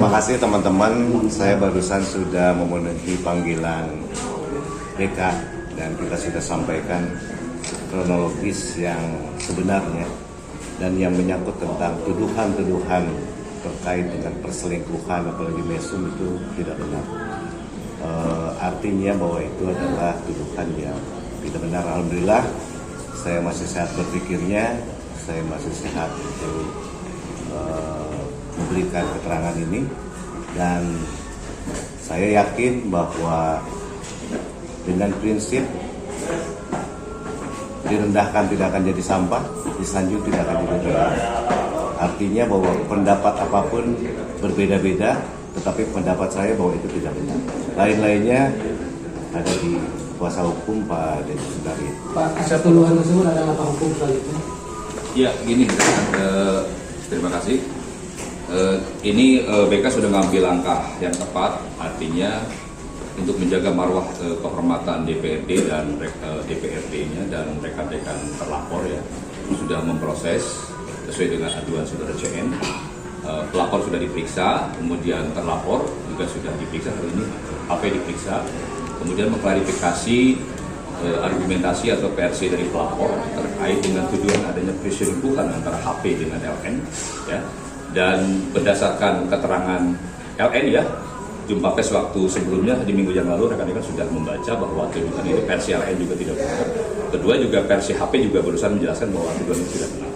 Terima kasih teman-teman, saya barusan sudah memenuhi panggilan BK dan kita sudah sampaikan kronologis yang sebenarnya dan yang menyangkut tentang tuduhan-tuduhan terkait dengan perselingkuhan apalagi mesum itu tidak benar. Artinya bahwa itu adalah tuduhan yang tidak benar. Alhamdulillah saya masih sehat berpikirnya, saya masih sehat untuk memberikan keterangan ini, dan saya yakin bahwa dengan prinsip direndahkan tidak akan jadi sampah, disanjung tidak akan jadi benar. Artinya bahwa pendapat apapun berbeda-beda, tetapi pendapat saya bahwa itu tidak benar. Lain-lainnya ada di kuasa hukum Pak Deddy Sudaryo. Pak, atas tuduhan tersebut ada langkah hukum selanjutnya? Ya, gini, terima kasih. Ini BK sudah ngambil langkah yang tepat, artinya untuk menjaga marwah kehormatan DPRD dan DPRD-nya dan rekan-rekan terlapor ya, sudah memproses sesuai dengan aduan saudara CN. Pelapor sudah diperiksa, kemudian terlapor juga sudah diperiksa hari ini, HP diperiksa, kemudian mengklarifikasi argumentasi atau versi dari pelapor terkait dengan tuduhan adanya perselingkuhan antara HP dengan LN ya. Dan berdasarkan keterangan LN ya, jumpa pers waktu sebelumnya di minggu yang lalu rekan-rekan sudah membaca bahwa tuduhan itu versi LN juga tidak benar. Kedua juga versi HP juga berusaha menjelaskan bahwa tuduhan itu tidak benar.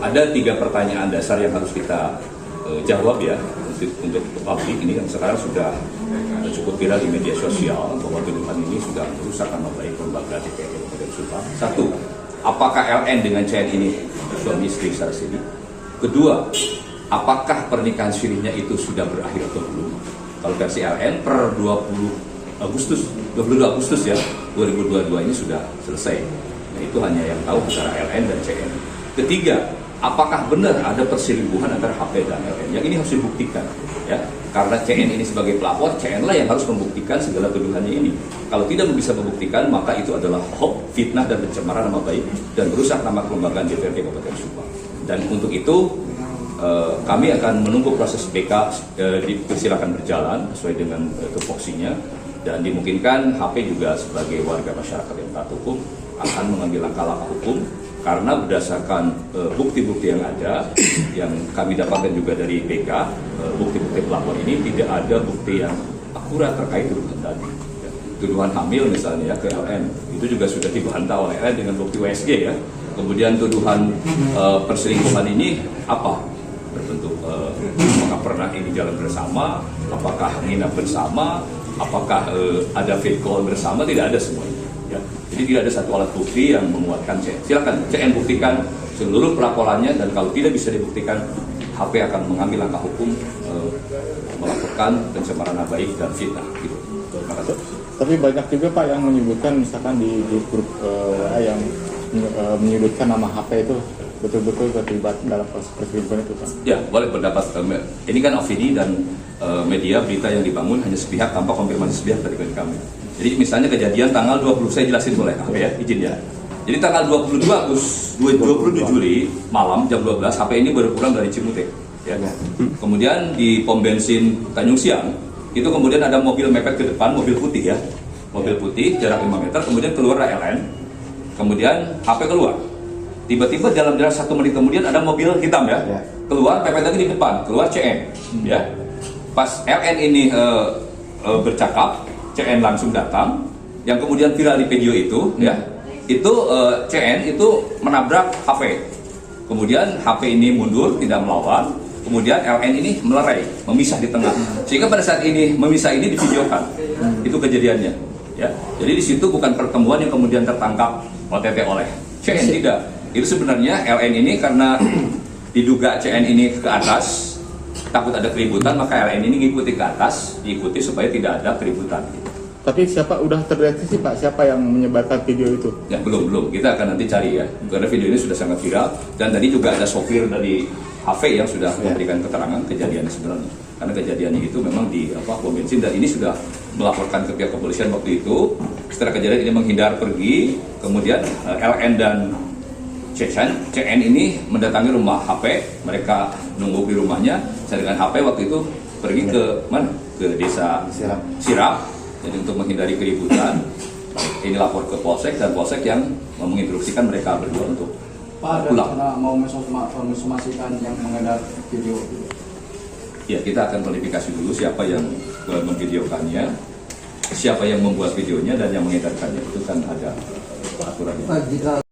Ada 3 pertanyaan dasar yang harus kita jawab ya untuk publik ini yang sekarang sudah cukup viral di media sosial bahwa tuduhan ini sudah merusak nama baik lembaga DPRD Kabupaten Subang. 1. Apakah LN dengan CN ini suami istri secara siri? Kedua, apakah pernikahan sirihnya itu sudah berakhir atau belum? Kalau versi LN per 22 Agustus ya 2022 ini sudah selesai. Nah, itu hanya yang tahu antara LN dan CN. Ketiga, apakah benar ada perselingkuhan antara HP dan LN? Yang ini harus dibuktikan ya. Karena CN ini sebagai pelapor, CN lah yang harus membuktikan segala tuduhannya ini. Kalau tidak bisa membuktikan, maka itu adalah hoax, fitnah dan pencemaran nama baik dan merusak nama kelembagaan DPRD Kabupaten Subang. Dan untuk itu kami akan menunggu proses BK dipersilakan berjalan sesuai dengan tupoksinya, dan dimungkinkan HP juga sebagai warga masyarakat yang taat hukum akan mengambil langkah-langkah hukum karena berdasarkan bukti-bukti yang ada yang kami dapatkan juga dari BK, bukti-bukti pelapor ini tidak ada bukti yang akurat terkait tuduhan tadi. Tuduhan hamil misalnya ya ke LN itu juga sudah dibantah oleh LN dengan bukti WSG ya. Kemudian tuduhan perselingkuhan ini apa? Berbentuk apakah pernah ini jalan bersama, apakah nginap bersama, apakah ada video call bersama, tidak ada semuanya. Ya. Jadi tidak ada satu alat bukti yang menguatkan CN. Silakan CN buktikan seluruh pelaporannya, dan kalau tidak bisa dibuktikan, HP akan mengambil langkah hukum melakukan pencemaran nama baik dan fitnah. Gitu. Terima kasih. Tapi banyak juga Pak yang menyebutkan misalkan di grup yang menyudutkan nama HP itu betul-betul terlibat dalam proses perselingkuhan itu Pak? Ya, boleh pendapat. Ini kan opini dan media berita yang dibangun hanya sepihak tanpa konfirmasi sepihak dari kami. Jadi misalnya kejadian tanggal 20, saya jelasin boleh HP ya, izin ya. Jadi tanggal 22 Juli malam jam 12 HP ini baru pulang dari Cimute ya. Kemudian di pom bensin Tanjung Siang itu kemudian ada mobil mepet ke depan, mobil putih ya. Mobil putih jarak 5 meter, kemudian keluar LN. Kemudian HP keluar. Tiba-tiba dalam jarak 1 menit kemudian ada mobil hitam ya. Keluar, pepet lagi di depan, keluar CN. Ya. Pas LN ini bercakap, CN langsung datang. Yang kemudian viral di video itu, ya, itu CN itu menabrak HP. Kemudian HP ini mundur, tidak melawan. Kemudian LN ini melerai, memisah di tengah. Sehingga pada saat ini memisah ini divideokan. Itu kejadiannya. Ya. Jadi di situ bukan pertemuan yang kemudian tertangkap OTT oleh CN, tidak. Itu sebenarnya LN ini karena diduga CN ini ke atas, takut ada keributan, maka LN ini ngikuti ke atas, diikuti supaya tidak ada keributan. Tapi siapa udah terdeteksi sih Pak, siapa yang menyebarkan video itu? Ya belum, kita akan nanti cari ya, karena video ini sudah sangat viral, dan tadi juga ada sopir dari HV yang sudah memberikan keterangan kejadiannya sebenarnya. Karena kejadiannya itu memang di pom bensin, dan ini sudah melaporkan ke pihak kepolisian waktu itu. Setelah kejadian ini menghindar pergi, kemudian LN dan CN ini mendatangi rumah HP, mereka nunggu di rumahnya. Saya dengan HP waktu itu pergi ke mana? Ke desa Sirap. Jadi untuk menghindari keributan, ini lapor ke Polsek dan Polsek yang menginstruksikan mereka berdua untuk Pak, ada pulang. rencana mau mensomasikan yang mengedar video? Ya, kita akan klarifikasi dulu siapa yang memvideokannya, siapa yang membuat videonya dan yang mengedarkannya. Itu kan ada aturannya. Pak, jika